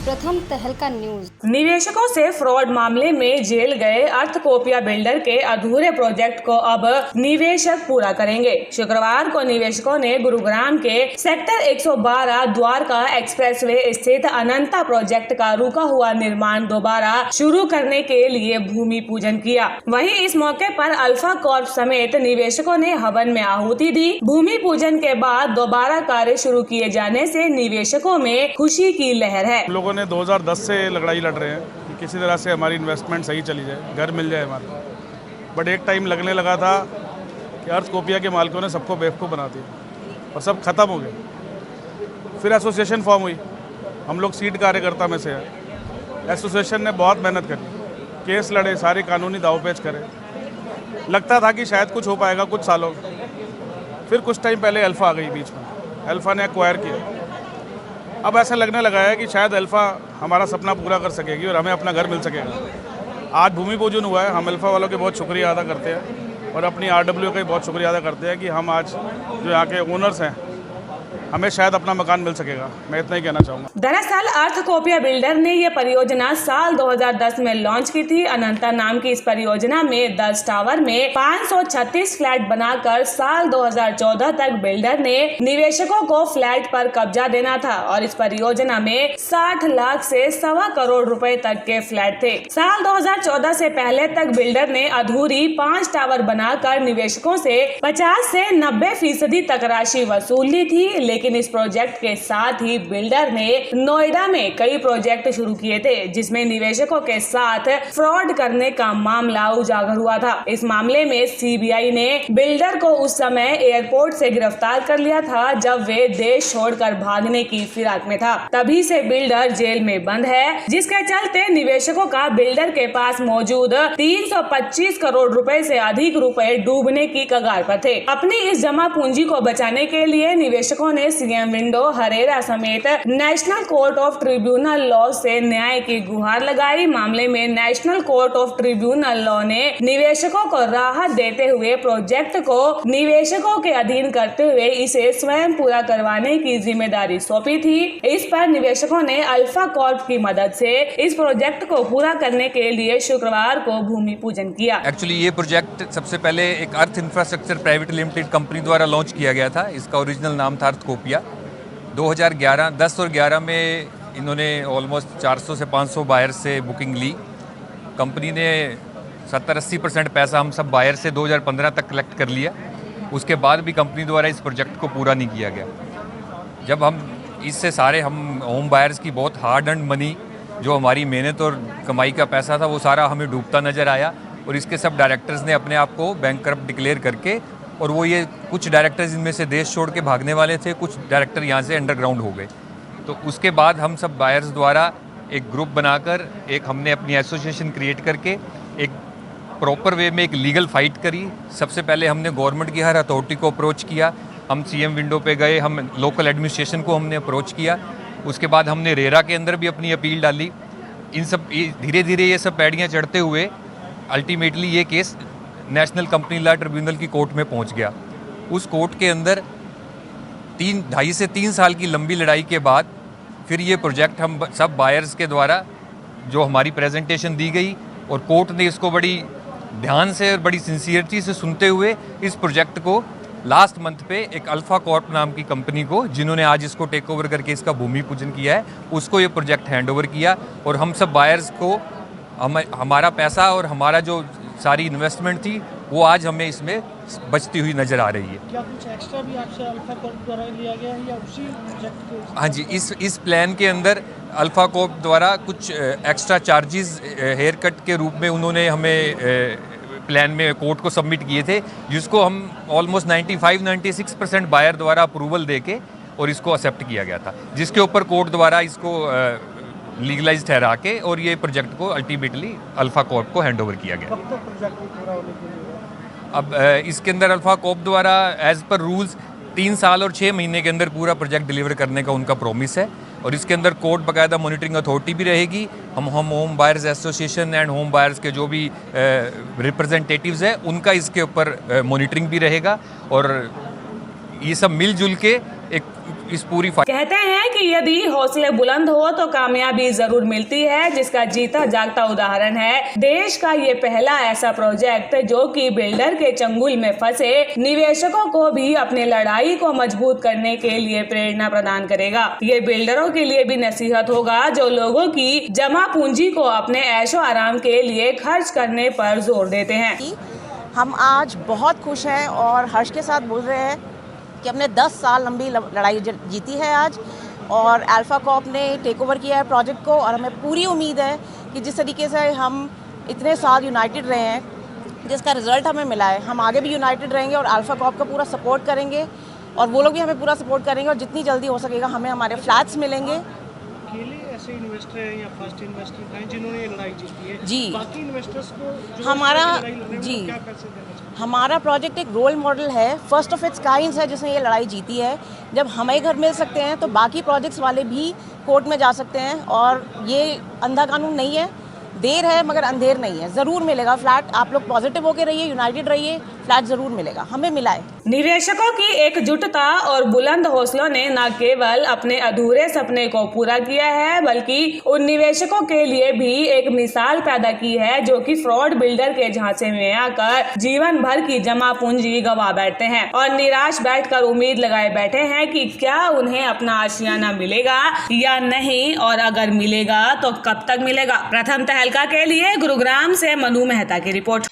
प्रथम तहलका न्यूज। निवेशकों से फ्रॉड मामले में जेल गए अर्थकोपिया बिल्डर के अधूरे प्रोजेक्ट को अब निवेशक पूरा करेंगे। शुक्रवार को निवेशकों ने गुरुग्राम के सेक्टर 112 द्वारका एक्सप्रेसवे स्थित अनंता प्रोजेक्ट का रुका हुआ निर्माण दोबारा शुरू करने के लिए भूमि पूजन किया। वहीं इस मौके पर अल्फा कॉर्प समेत निवेशकों ने हवन में आहुति दी। भूमि पूजन के बाद दोबारा कार्य शुरू किए जाने से निवेशकों में खुशी की लहर है। हम लोगों ने 2010 से लड़ाई लड़ रहे हैं कि किसी तरह से हमारी इन्वेस्टमेंट सही चली जाए, घर मिल जाए हमारा। बट एक टाइम लगने लगा था कि अर्थकोपिया के मालिकों ने सबको बेवकूफ़ बना दिया और सब खत्म हो गए। फिर एसोसिएशन फॉर्म हुई, हम लोग सीट कार्यकर्ता में से हैं। एसोसिएशन ने बहुत मेहनत करी, केस लड़े, सारे कानूनी दावपेच करे। लगता था कि शायद कुछ हो पाएगा कुछ सालों में। फिर कुछ टाइम पहले अल्फ़ा आ गई बीच में, अल्फ़ा ने एक्वायर किया। अब ऐसा लगने लगा है कि शायद अल्फ़ा हमारा सपना पूरा कर सकेगी और हमें अपना घर मिल सकेगा। आज भूमि पूजन हुआ है, हम अल्फ़ा वालों के बहुत शुक्रिया अदा करते हैं और अपनी RW का भी बहुत शुक्रिया अदा करते हैं कि हम आज जो यहाँ के ओनर्स हैं हमें शायद अपना मकान मिल सकेगा। मैं इतना ही कहना चाहूँगा। दरअसल अर्थकोपिया बिल्डर ने ये परियोजना साल 2010 में लॉन्च की थी। अनंता नाम की इस परियोजना में 10 टावर में 536 फ्लैट बनाकर साल 2014 तक बिल्डर ने निवेशकों को फ्लैट पर कब्जा देना था और इस परियोजना में 60 लाख से 1.25 करोड़ रुपए तक के फ्लैट थे। साल 2014 से पहले तक बिल्डर ने अधूरी 5 टावर बनाकर निवेशकों से 50 से 90% तक राशि वसूल ली थी। लेकिन इस प्रोजेक्ट के साथ ही बिल्डर ने नोएडा में कई प्रोजेक्ट शुरू किए थे, जिसमें निवेशकों के साथ फ्रॉड करने का मामला उजागर हुआ था। इस मामले में CBI ने बिल्डर को उस समय एयरपोर्ट से गिरफ्तार कर लिया था जब वे देश छोड़कर भागने की फिराक में था। तभी से बिल्डर जेल में बंद है, जिसके चलते निवेशकों का बिल्डर के पास मौजूद 325 करोड़ रुपए से अधिक रुपए डूबने की कगार पर थे। अपनी इस जमा पूंजी को बचाने के लिए निवेशकों ने CM विंडो, हरेरा समेत national court of tribunal law से न्याय की गुहार लगाई। मामले में national court of tribunal law ने निवेशकों को राहत देते हुए प्रोजेक्ट को निवेशकों के अधीन करते हुए इसे स्वयं पूरा करवाने की जिम्मेदारी सौंपी थी। इस पर निवेशकों ने अल्फा कॉर्प की मदद से इस प्रोजेक्ट को पूरा करने के लिए शुक्रवार को भूमि पूजन किया। एक्चुअली ये प्रोजेक्ट सबसे पहले एक अर्थ इंफ्रास्ट्रक्चर प्राइवेट लिमिटेड कंपनी द्वारा लॉन्च किया गया था। इसका ओरिजिनल नाम था अर्थकोपिया। 2011, 10 और 11 में इन्होंने ऑलमोस्ट 400 से 500 बायर से बुकिंग ली। कंपनी ने 70-80% पैसा हम सब बायर से 2015 तक कलेक्ट कर लिया। उसके बाद भी कंपनी द्वारा इस प्रोजेक्ट को पूरा नहीं किया गया। जब हम इससे सारे हम होम बायर्स की बहुत हार्ड अर्न्ड मनी, जो हमारी मेहनत और कमाई का पैसा था, वो सारा हमें डूबता नज़र आया और इसके सब डायरेक्टर्स ने अपने आप को बैंकरप्ट डिक्लेयर करके, और वो ये कुछ डायरेक्टर्स इनमें से देश छोड़ के भागने वाले थे, कुछ डायरेक्टर यहाँ से अंडरग्राउंड हो गए। तो उसके बाद हम सब बायर्स द्वारा एक ग्रुप बनाकर हमने अपनी एसोसिएशन क्रिएट करके एक प्रॉपर वे में एक लीगल फाइट करी। सबसे पहले हमने गवर्नमेंट की हर अथॉरिटी को अप्रोच किया। हम CM विंडो पे गए, हम लोकल एडमिनिस्ट्रेशन को हमने अप्रोच किया। उसके बाद हमने रेरा के अंदर भी अपनी अपील डाली। इन सब धीरे धीरे ये सब पैड़ियाँ चढ़ते हुए अल्टीमेटली ये case national company law tribunal की कोर्ट में पहुंच गया। उस कोर्ट के अंदर 2.5 से 3 साल की लंबी लड़ाई के बाद फिर ये प्रोजेक्ट हम सब बायर्स के द्वारा जो हमारी प्रेजेंटेशन दी गई और कोर्ट ने इसको बड़ी ध्यान से और बड़ी सिंसियरिटी से सुनते हुए इस प्रोजेक्ट को लास्ट मंथ पे एक अल्फा कॉर्प नाम की कंपनी को, जिन्होंने आज इसको टेक ओवर करके इसका भूमि पूजन किया है, उसको ये प्रोजेक्ट हैंड ओवर किया। और हम सब बायर्स को हमारा पैसा और हमारा जो सारी इन्वेस्टमेंट थी वो आज हमें इसमें बचती हुई नज़र आ रही है। क्या कुछ एक्स्ट्रा भी आपसे अल्फा कॉर्प द्वारा लिया गया है या उसी प्रोजेक्ट के? हाँ जी, इस प्लान के अंदर अल्फा कॉर्प द्वारा कुछ एक्स्ट्रा चार्जेस हेयर कट के रूप में उन्होंने हमें प्लान में कोर्ट को सबमिट किए थे, जिसको हम ऑलमोस्ट 95-96% बायर द्वारा अप्रूवल देके और इसको एक्सेप्ट किया गया था, जिसके ऊपर कोर्ट द्वारा इसको लीगलाइज ठहरा के और ये प्रोजेक्ट को अल्टीमेटली अल्फा कॉर्प को हैंड ओवर किया गया। कब तक प्रोजेक्ट पूरा होने के लिए? अब इसके अंदर अल्फा कॉर्प द्वारा एज पर रूल्स 3 साल और 6 महीने के अंदर पूरा प्रोजेक्ट डिलीवर करने का उनका प्रॉमिस है और इसके अंदर कोर्ट बाकायदा मॉनिटरिंग अथॉरिटी भी रहेगी। हम home buyers association and home buyers के जो भी रिप्रेजेंटेटिव्स हैं उनका इसके ऊपर मॉनिटरिंग भी रहेगा और ये सब मिलजुल के एक इस पूरी कहते हैं कि यदि हौसले बुलंद हो तो कामयाबी जरूर मिलती है, जिसका जीता जागता उदाहरण है देश का ये पहला ऐसा प्रोजेक्ट जो कि बिल्डर के चंगुल में फंसे निवेशकों को भी अपने लड़ाई को मजबूत करने के लिए प्रेरणा प्रदान करेगा। ये बिल्डरों के लिए भी नसीहत होगा जो लोगों की जमा पूंजी को अपने ऐशो आराम के लिए खर्च करने पर जोर देते हैं। हम आज बहुत खुश हैं और हर्ष के साथ बोल रहे हैं कि हमने 10 साल लंबी लड़ाई जीती है आज, और अल्फा कॉर्प ने टेक ओवर किया है प्रोजेक्ट को, और हमें पूरी उम्मीद है कि जिस तरीके से हम इतने साल यूनाइटेड रहे हैं, जिसका रिजल्ट हमें मिला है, हम आगे भी यूनाइटेड रहेंगे और अल्फा कॉर्प का पूरा सपोर्ट करेंगे और वो लोग भी हमें पूरा सपोर्ट करेंगे, और जितनी जल्दी हो सकेगा हमें हमारे फ्लैट्स मिलेंगे। अकेले ऐसे इन्वेस्टर हैं या फर्स्ट इन्वेस्टर हैं जिन्होंने ये लड़ाई जीती है, जी, बाकी इन्वेस्टर्स को जो हमारा लड़ाई लड़ रहे हैं, जी वो क्या पैसे देना चाहिए? हमारा प्रोजेक्ट एक रोल मॉडल है, फर्स्ट ऑफ इट्स काइंड है जिसने ये लड़ाई जीती है। जब हमें घर मिल सकते हैं तो बाकी प्रोजेक्ट्स वाले भी कोर्ट में जा सकते हैं, और ये अंधा कानून नहीं है, देर है मगर अंधेर नहीं है, ज़रूर मिलेगा फ्लैट। आप लोग पॉजिटिव होकर रहिए, यूनाइटेड रहिए, फ्लैट ज़रूर मिलेगा, हमें मिला है। निवेशकों की एकजुटता और बुलंद हौसलों ने न केवल अपने अधूरे सपने को पूरा किया है बल्कि उन निवेशकों के लिए भी एक मिसाल पैदा की है जो कि फ्रॉड बिल्डर के झांसे में आकर जीवन भर की जमा पूंजी गंवा बैठते हैं और निराश बैठकर उम्मीद लगाए बैठे हैं कि क्या उन्हें अपना आशियाना मिलेगा या नहीं, और अगर मिलेगा तो कब तक मिलेगा। प्रथम तहलका के लिए गुरुग्राम से मनु मेहता की रिपोर्ट।